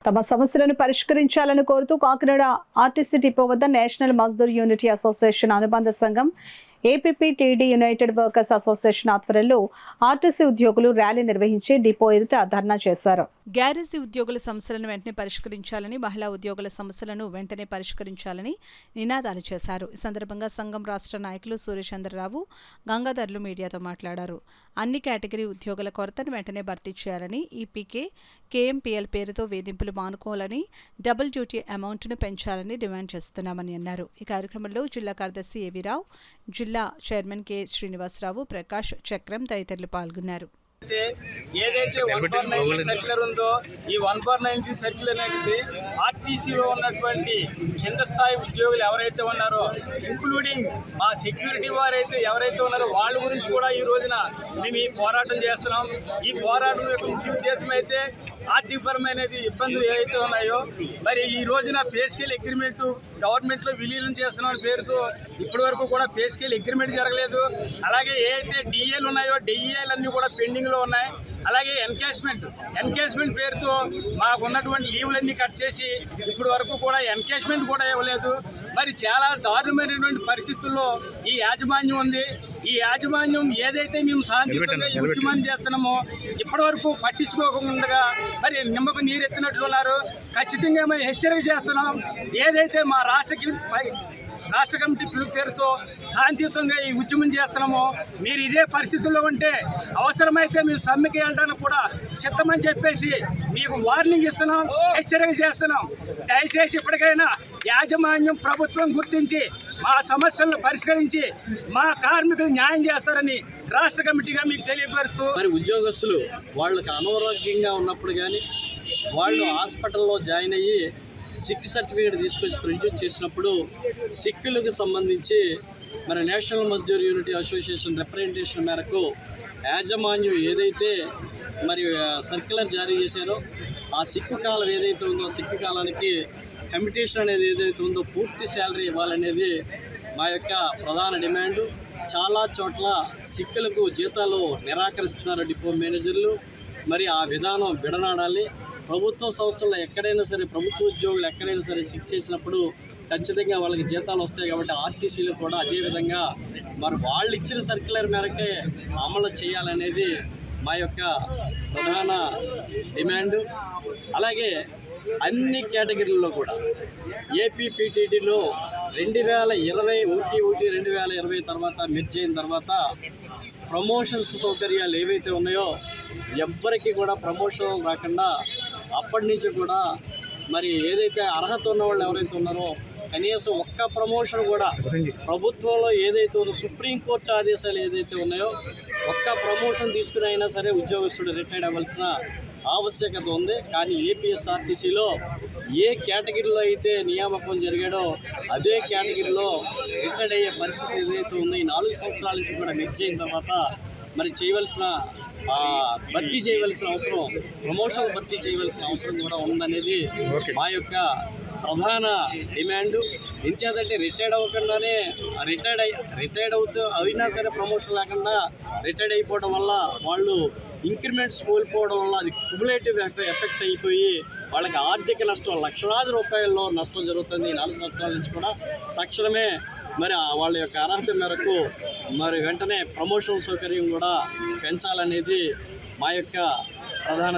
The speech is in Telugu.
తమ సమస్యలను పరిష్కరించాలని కోరుతూ కాకినాడ ఆర్టీసీ డిపో వద్ద నేషనల్ మజ్దూర్ యూనిటీ అసోసియేషన్ అనుబంధ సంఘం ఏపీపీటీడీ యునైటెడ్ వర్కర్స్ అసోసియేషన్ ఆధ్వర్యంలో ఆర్టీసీ ఉద్యోగులు ర్యాలీ నిర్వహించి డిపో ఎదుట ధర్నా చేశారు. గ్యారేజీ ఉద్యోగుల సమస్యలను వెంటనే పరిష్కరించాలని, మహిళా ఉద్యోగుల సమస్యలను వెంటనే పరిష్కరించాలని నినాదాలు చేశారు. ఈ సందర్భంగా సంఘం రాష్ట్ర నాయకులు సూర్యచంద్రరావు, గంగాధర్లు మీడియాతో మాట్లాడారు. అన్ని కేటగిరీ ఉద్యోగుల కొరతను వెంటనే భర్తీ చేయాలని, ఈపీకే, కేఎంపీఎల్ పేరుతో వేధింపులు మానుకోవాలని, డబుల్ డ్యూటీ అమౌంట్ను పెంచాలని డిమాండ్ చేస్తున్నామని అన్నారు. ఈ కార్యక్రమంలో జిల్లా కార్యదర్శి ఏవీరావు, జిల్లా చైర్మన్ కె శ్రీనివాసరావు, ప్రకాష్, చక్రం తదితరులు పాల్గొన్నారు. ఏదైతే 1/19 సర్క్యులర్ ఉందో ఈ 1/19 సర్క్యులర్ అనేది ఆర్టీసీలో ఉన్నటువంటి కింద స్థాయి ఉద్యోగులు ఎవరైతే ఉన్నారో, ఇంక్లూడింగ్ మా సెక్యూరిటీ వారైతే ఎవరైతే ఉన్నారో వాళ్ళ గురించి కూడా ఈ రోజున మేము ఈ పోరాటం చేస్తున్నాం. ఈ పోరాటం యొక్క ముఖ్య ఉద్దేశం అయితే ఆర్థికపరమైన ఇబ్బందులు ఏవైతే ఉన్నాయో, మరి ఈ రోజున పే స్కేల్ అగ్రిమెంట్ గవర్నమెంట్లో విలీనం చేస్తున్నాం పేరుతో ఇప్పటి వరకు కూడా పే స్కేల్ అగ్రిమెంట్ జరగలేదు. అలాగే ఏవైతే డిఏలు ఉన్నాయో డిఏలు అన్నీ కూడా పెండింగ్లో ఉన్నాయి. అలాగే ఎన్కేజ్మెంట్ పేరుతో మాకు ఉన్నటువంటి లీవులన్నీ కట్ చేసి ఇప్పటి వరకు కూడా ఎన్కేజ్మెంట్ కూడా ఇవ్వలేదు. మరి చాలా దారుణమైనటువంటి పరిస్థితుల్లో ఈ యాజమాన్యం ఉంది. ఈ యాజమాన్యం ఏదైతే మేము శాంతియుతంగా ఈ ఉద్యమాన్ని చేస్తున్నామో ఇప్పటి వరకు పట్టించుకోకుండా మరి నిమ్మకు నీరెత్తినట్లు ఉన్నారు. ఖచ్చితంగా మేము హెచ్చరిక చేస్తున్నాం. ఏదైతే మా రాష్ట్ర కమిటీ పిలుపు పేరుతో శాంతియుతంగా ఈ ఉద్యమం చేస్తున్నామో, మీరు ఇదే పరిస్థితుల్లో ఉంటే అవసరమైతే మీరు సమ్మెకి వెళ్ళడానికి కూడా సిద్ధమని చెప్పేసి మీకు వార్నింగ్ ఇస్తున్నాం, హెచ్చరిక చేస్తున్నాం. దయచేసి ఇప్పటికైనా యాజమాన్యం ప్రభుత్వం గుర్తించి మా సమస్యలను పరిష్కరించి మా కార్మికులు న్యాయం చేస్తారని రాష్ట్ర కమిటీగా మీకు తెలియపరుస్తూ, మరి ఉద్యోగస్తులు వాళ్ళకి అనారోగ్యంగా ఉన్నప్పుడు కానీ వాళ్ళు హాస్పిటల్లో జాయిన్ అయ్యి సిక్ సర్టిఫికేట్ తీసుకొచ్చి ప్రొడ్యూస్ చేసినప్పుడు సిక్కులకు సంబంధించి మరి national Mazdoor unity association representation మేరకు యాజమాన్యం ఏదైతే మరి సర్క్యులర్ జారీ చేశారో ఆ సిక్కు కాలం ఏదైతే ఉందో సిక్కు కాలానికి కమిటేషన్ అనేది ఏదైతే ఉందో పూర్తి శాలరీ ఇవ్వాలనేది మా యొక్క ప్రధాన డిమాండు. చాలా చోట్ల సిక్కులకు జీతాలు నిరాకరిస్తున్నారు డిపో మేనేజర్లు. మరి ఆ విధానం విడనాడాలి. ప్రభుత్వ సంస్థల్లో ఎక్కడైనా సరే ప్రభుత్వ ఉద్యోగులు ఎక్కడైనా సరే సిక్ చేసినప్పుడు ఖచ్చితంగా వాళ్ళకి జీతాలు వస్తాయి కాబట్టి ఆర్టీసీలు కూడా అదేవిధంగా మరి వాళ్ళు ఇచ్చిన సర్క్యులర్ మేరకే అమలు చేయాలనేది మా యొక్క ప్రధాన డిమాండు. అలాగే అన్ని కేటగిరీల్లో కూడా ఏపీపీటీడీలో 2020 తర్వాత మెర్జ్ అయిన తర్వాత ప్రమోషన్స్ సౌకర్యాలు ఏవైతే ఉన్నాయో ఎవ్వరికి కూడా ప్రమోషన్ రాకుండా అప్పటి నుంచి కూడా మరి ఏదైతే అర్హత ఉన్న వాళ్ళు ఎవరైతే ఉన్నారో కనీసం ఒక్క ప్రమోషన్ కూడా ప్రభుత్వంలో ఏదైతే ఉందో సుప్రీంకోర్టు ఆదేశాలు ఏదైతే ఉన్నాయో ఒక్క ప్రమోషన్ తీసుకుని అయినా సరే ఉద్యోగస్తుడు రిటైర్డ్ అవ్వాల్సిన ఆవశ్యకత ఉంది. కానీ ఏపీఎస్ఆర్టీసీలో ఏ కేటగిరీలో అయితే నియామకం జరిగాడో అదే కేటగిరీలో రిటైర్డ్ అయ్యే పరిస్థితి ఏదైతే ఉందో ఈ 4 సంవత్సరాల నుంచి కూడా మెర్జ్ అయిన తర్వాత మరి భర్తీ చేయవలసిన అవసరం, ప్రమోషన్ భర్తీ చేయవలసిన అవసరం కూడా ఉందనేది మా యొక్క ప్రధాన డిమాండు. ఎంచేదంటే రిటైర్డ్ అవ్వకుండానే రిటైర్డ్ అయినా సరే ప్రమోషన్ లేకుండా రిటైర్డ్ అయిపోవడం వల్ల వాళ్ళు ఇంక్రిమెంట్స్ కోల్పోవడం వల్ల అది క్యుములేటివ్ ఎఫెక్ట్ అయిపోయి వాళ్ళకి ఆర్థిక నష్టం లక్షలాది రూపాయల్లో నష్టం జరుగుతుంది. 4 సంవత్సరాల నుంచి కూడా తక్షణమే మరి వాళ్ళ యొక్క అర్హత మేరకు మరి వెంటనే ప్రమోషన్ సౌకర్యం కూడా పెంచాలనేది మా యొక్క ప్రధాన